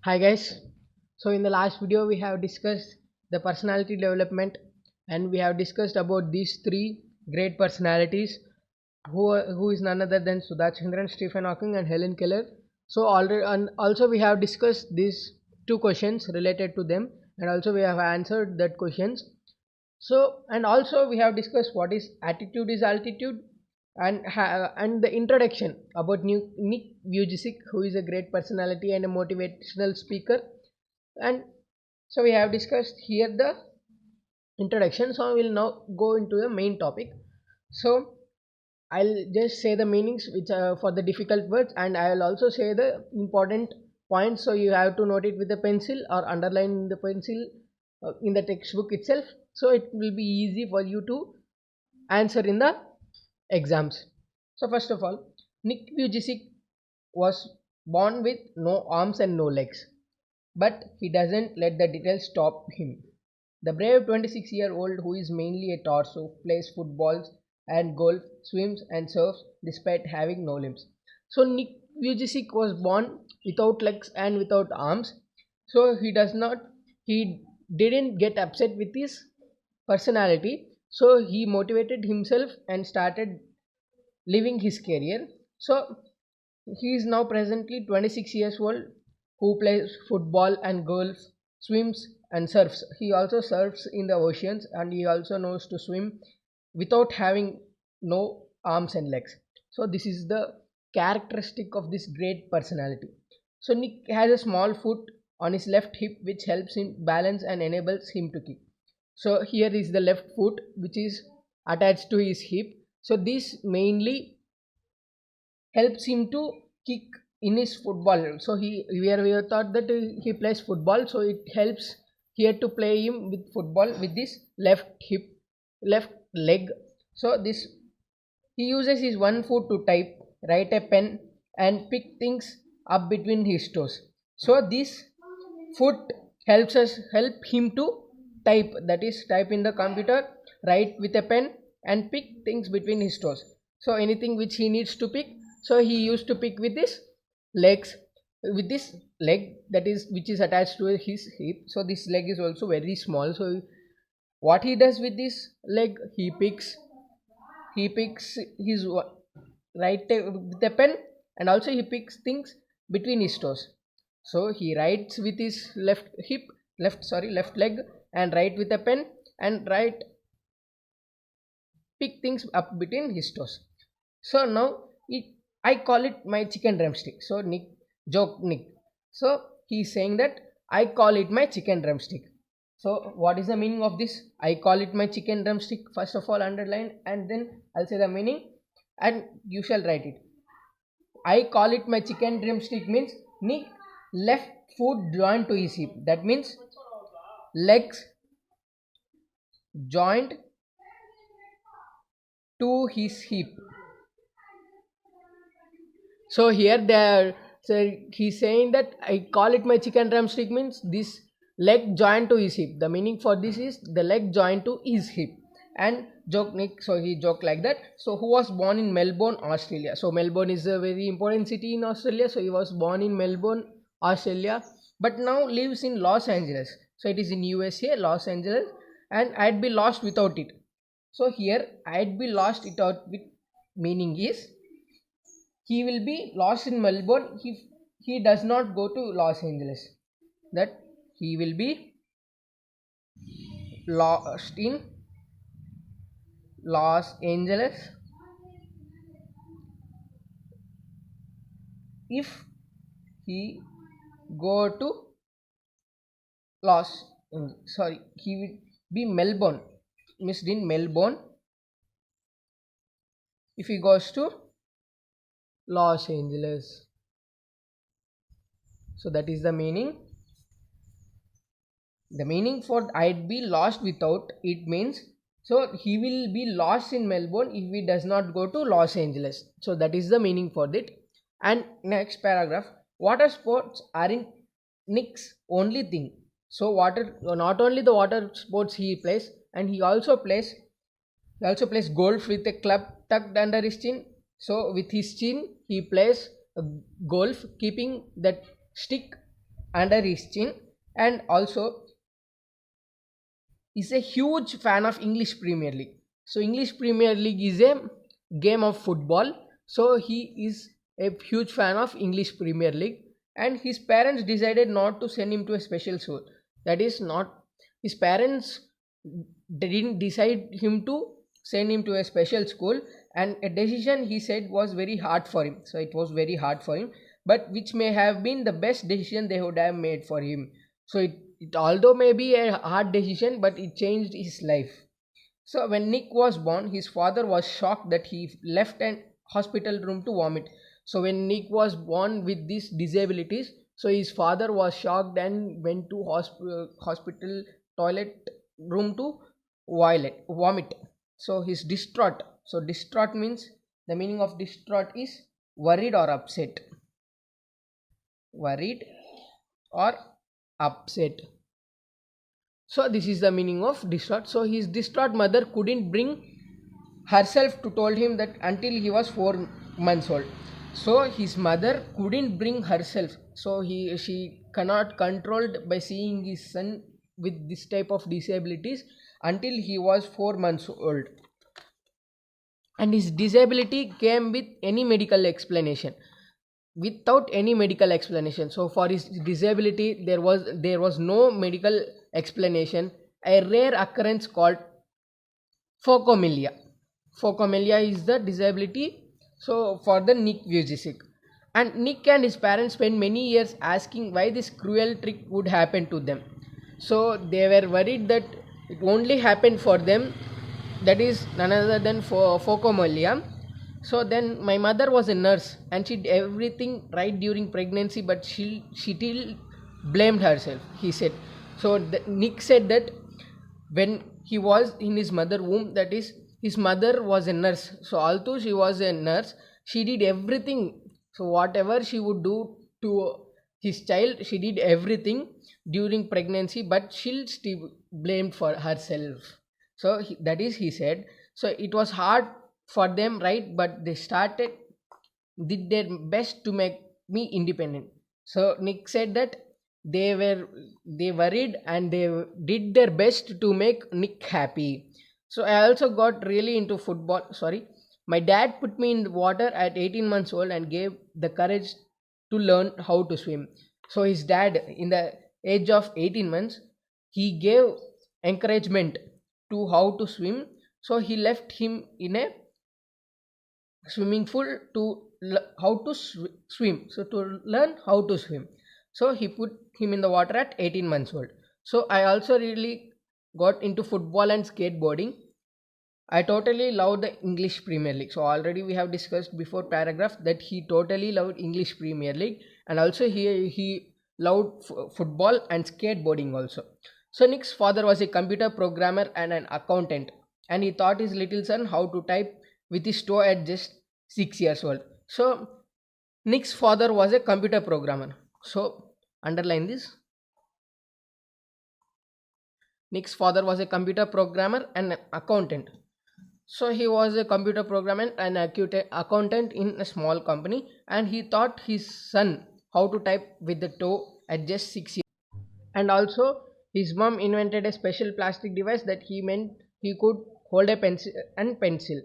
Hi guys. So in the last video we have discussed the personality development and we have discussed about these three great personalities who is none other than Sudha Chandran, Stephen Hawking and Helen Keller. So already and also we have discussed these two questions related to them and also we have answered that questions. So and also we have discussed what is attitude is altitude and the introduction about Nick Vujicic, who is a great personality and a motivational speaker. And so we have discussed here the introduction. So I will now go into the main topic. So I'll just say the meanings which are for the difficult words, and I will also say the important points. So you have to note it with a pencil or underline in the pencil in the textbook itself. So it will be easy for you to answer in the exams. So first of all, Nick Vujicic was born with no arms and no legs, but he doesn't let the details stop him. The brave 26-year-old who is mainly a torso plays footballs and golf, swims and surfs despite having no limbs. So Nick Vujicic was born without legs and without arms. So he didn't get upset with his personality. So he motivated himself and started living his career. So he is now presently 26 years old who plays football and golf, swims and surfs. He also surfs in the oceans and he also knows to swim without having no arms and legs. So this is the characteristic of this great personality. So Nick has a small foot on his left hip which helps him balance and enables him to kick. So here is the left foot which is attached to his hip. So this mainly helps him to kick in his football. So we are thought that he plays football, so it helps here to play him with football with this left hip, left leg. So this he uses his one foot to type, write a pen and pick things up between his toes. So this foot help him to type, that is type in the computer, write with a pen and pick things between his toes. So anything which he needs to pick, so he used to pick with his legs, with this leg that is which is attached to his hip. So this leg is also very small. So what he does with this leg, he picks his right with a pen and also he picks things between his toes. So he writes with his left leg and write with a pen and write pick things up between his toes. So now I call it my chicken drumstick. So Nick. So he's saying that I call it my chicken drumstick. So what is the meaning of this? I call it my chicken drumstick. First of all, underline and then I'll say the meaning and you shall write it. I call it my chicken drumstick means Nick left foot joined to his hip. That means legs joined to his hip. So here he's saying that I call it my chicken drumstick means this leg joined to his hip. The meaning for this is the leg joined to his hip. And joke Nick, so he joked like that. So who was born in Melbourne, Australia? So Melbourne is a very important city in Australia. So he was born in Melbourne, Australia, but now lives in Los Angeles. So it is in USA, Los Angeles, and I'd be lost without it. So here I'd be lost without with meaning is he will be lost in Melbourne if he does not go to Los Angeles. That he will be lost in Los Angeles if he go to he will be Melbourne, missed in Melbourne if he goes to Los Angeles. So that is the meaning. The meaning for I'd be lost without it means so he will be lost in Melbourne if he does not go to Los Angeles. So that is the meaning for that. And next paragraph, water sports are in Nick's only thing. So not only the water sports he plays, and he also plays golf with a club tucked under his chin. So with his chin he plays golf keeping that stick under his chin, and also is a huge fan of English Premier League. So English Premier League is a game of football. So he is a huge fan of English Premier League, and his parents decided not to send him to a special school. That is not his parents didn't decide him to send him to a special school, and a decision he said was very hard for him. So it was very hard for him, but which may have been the best decision they would have made for him. So it although may be a hard decision, but it changed his life. So when Nick was born, his father was shocked that he left an hospital room to vomit. So when Nick was born with these disabilities, so his father was shocked and went to hospital toilet room to vomit. So he's distraught. So distraught means, the meaning of distraught is worried or upset. Worried or upset. So this is the meaning of distraught. So his distraught mother couldn't bring herself to told him that until he was 4 months old. So his mother couldn't bring herself. So she cannot controlled by seeing his son with this type of disabilities until he was 4 months old. And his disability came with any medical explanation. Without any medical explanation. So for his disability there was no medical explanation. A rare occurrence called phocomelia. Phocomelia is the disability. So for the Nick Vujicic, and Nick and his parents spent many years asking why this cruel trick would happen to them. So they were worried that it only happened for them, that is none other than for phocomelia. So then my mother was a nurse and she did everything right during pregnancy, but she still blamed herself, he said. So Nick said that when he was in his mother womb, that is his mother was a nurse. So although she was a nurse, she did everything. So whatever she would do to his child, she did everything during pregnancy, but she still blamed for herself. So that is, he said. So it was hard for them, right? But they did their best to make me independent. So Nick said that they worried and they did their best to make Nick happy. So I also got really into football. Sorry, my dad put me in the water at 18 months old and gave the courage to learn how to swim. So his dad, in the age of 18 months, he gave encouragement to how to swim. So he left him in a swimming pool to how to swim. So to learn how to swim. So he put him in the water at 18 months old. So I also really got into football and skateboarding. I totally love the English Premier League. So already we have discussed before paragraph that he totally loved English Premier League, and also he loved football and skateboarding also. So Nick's father was a computer programmer and an accountant, and he taught his little son how to type with his toe at just 6 years old. So Nick's father was a computer programmer. So underline this. Nick's father was a computer programmer and an accountant. So he was a computer programmer and accountant in a small company, and he taught his son how to type with the toe at just 6 years. And also his mom invented a special plastic device that he meant he could hold a pen and pencil.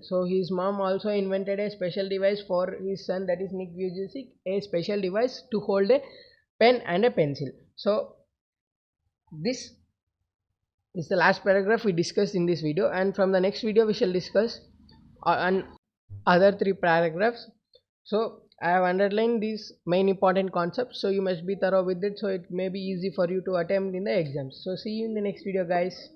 So his mom also invented a special device for his son, that is Nick Vujicic, a special device to hold a pen and a pencil. So this is the last paragraph we discussed in this video, and from the next video we shall discuss on other 3 paragraphs. So I have underlined these main important concepts, so you must be thorough with it, so it may be easy for you to attempt in the exams. So see you in the next video, guys.